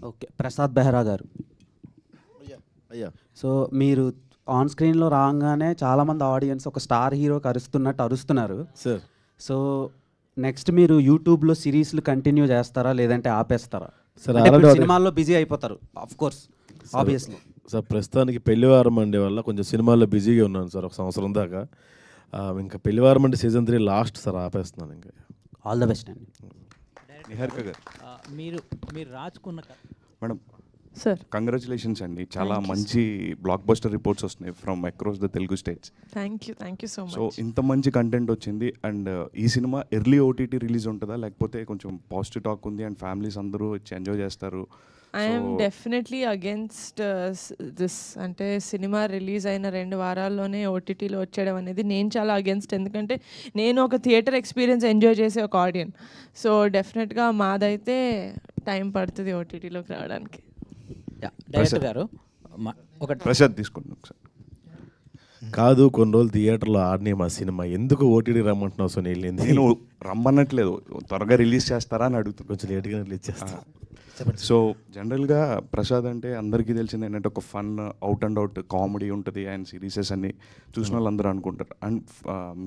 Okay. Prasad Behra గారు. అయ్యా అయ్యా సో మీరు ఆన్ స్క్రీన్‌లో రాంగానే చాలామంది ఆడియన్స్ ఒక స్టార్ హీరోకి అరుస్తున్నట్టు అరుస్తున్నారు. సార్ సో నెక్స్ట్ మీరు యూట్యూబ్‌లో సీరీస్‌లు కంటిన్యూ చేస్తారా? లేదంటే ఆపేస్తారా? సార్ అంటే ఇప్పుడు ఆల్రెడీ సినిమాల్లో బిజీ అయిపోతారు. Of course obviously. సార్ ప్రస్తుతానికి పెళ్లివారం అండే వల్ల కొంచెం సినిమాల్లో బిజీగా ఉన్నాను సార్ ఒక సంవత్సరం దాకా. ఇంకా పెళ్లివారం అంటే సీజన్ 3 లాస్ట్ సార్ ఆపేస్తున్నాను ఇంకా. ఆల్ ద బెస్ట్ అండి. నిహారిక గారు మీరు మీరు రాచుకున్న మేడం సార్ కంగ్రాచులేషన్స్ అండి, చాలా Thank you, మంచి బ్లాక్ బస్టర్ రిపోర్ట్స్ వస్తున్నాయి from across the Telugu states. Thank you so so much. ఇంత మంచి కంటెంట్ వచ్చింది. అండ్ ఈ సినిమా ఎర్లీ ఓటీటీ రిలీజ్ ఉంటుందా, లేకపోతే కొంచెం పాజిటివ్ టాక్ ఉంది అండ్ ఫ్యామిలీస్ అందరూ వచ్చి ఎంజాయ్ చేస్తారు? I'm definitely against this. అంటే సినిమా రిలీజ్ అయిన 2 వారాల్లోనే ఓటీటీలో వచ్చేయడం అనేది నేను చాలా అగేన్స్ట్. ఎందుకంటే నేను ఒక థియేటర్ ఎక్స్పీరియన్స్ ఎంజాయ్ చేసే ఒక ఆడియన్స్. సో డెఫినెట్గా మాదైతే టైం పడుతుంది ఓటీటీలోకి రావడానికి. డైరెక్టర్ గారు ఒక ప్రసాద్ తీసుకోండి ఒకసారి. కాదు, కొన్ని రోజులు థియేటర్లో ఆడినే మా సినిమా ఎందుకు ఓటీటీ రమ్మంటున్నావు సునీల్? నేను రమ్మనట్లేదు, త్వరగా రిలీజ్ చేస్తారా అని అడుగుతాను. కొంచెం లేట్గా రిలీజ్ చేస్తాను. సో జనరల్గా ప్రసాద్ అంటే అందరికీ తెలిసింది ఏంటంటే ఒక fun out and out comedy ఉంటుంది అండ్ సిరీసెస్ అన్ని చూసిన వాళ్ళు అందరూ అనుకుంటారు. అండ్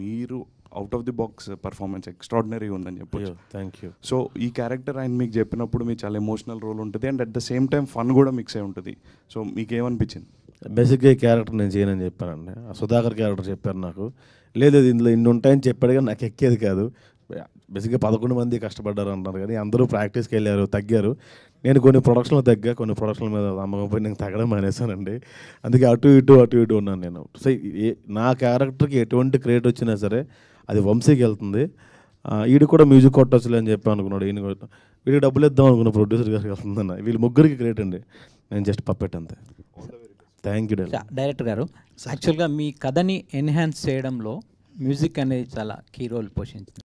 మీరు out of the box performance extraordinary ఉందని చెప్పొచ్చు. Thank you. సో ఈ క్యారెక్టర్ ఆయన మీకు చెప్పినప్పుడు మీకు చాలా ఎమోషనల్ రోల్ ఉంటుంది and at the same time fun కూడా మిక్స్ అయి ఉంటుంది. సో మీకు ఏమనిపించింది? బేసిక్గా ఈ క్యారెక్టర్ నేను చేయనని చెప్పానండి. ఆ సుధాకర్ క్యారెక్టర్ చెప్పారు నాకు. లేదు అది ఇందులో ఇన్ని ఉంటాయని చెప్పాడు కానీ నాకు ఎక్కేది కాదు. బేసిక్గా 11 మంది కష్టపడ్డారు అంటారు కానీ అందరూ ప్రాక్టీస్కి వెళ్ళారు, తగ్గారు. నేను కొన్ని ప్రొడక్షన్లు తగ్గా, కొన్ని ప్రొడక్షన్ల మీద నమ్మకం పోయి నేను తగ్గడం మానేశానండి. అందుకే అటు ఇటు ఉన్నాను నేను. సో నా క్యారెక్టర్కి ఎటువంటి క్రియేట్ వచ్చినా సరే అది వంశీకి వెళ్తుంది. వీడు కూడా మ్యూజిక్ కొట్టొచ్చులే అని చెప్పి అనుకున్నాడు. ఈయన కూడా వీడికి డబ్బులు ఇద్దాం అనుకున్న ప్రొడ్యూసర్ గారికి వెళ్తుందన్న. వీళ్ళు ముగ్గురికి క్రియేట్ అండి, నేను జస్ట్ పప్పెట్ అంతే. థ్యాంక్ యూ డైరెక్టర్ గారు. యాక్చువల్గా మీ కథని ఎన్హాన్స్ చేయడంలో మ్యూజిక్ అనేది చాలా కీ రోల్ పోషించింది.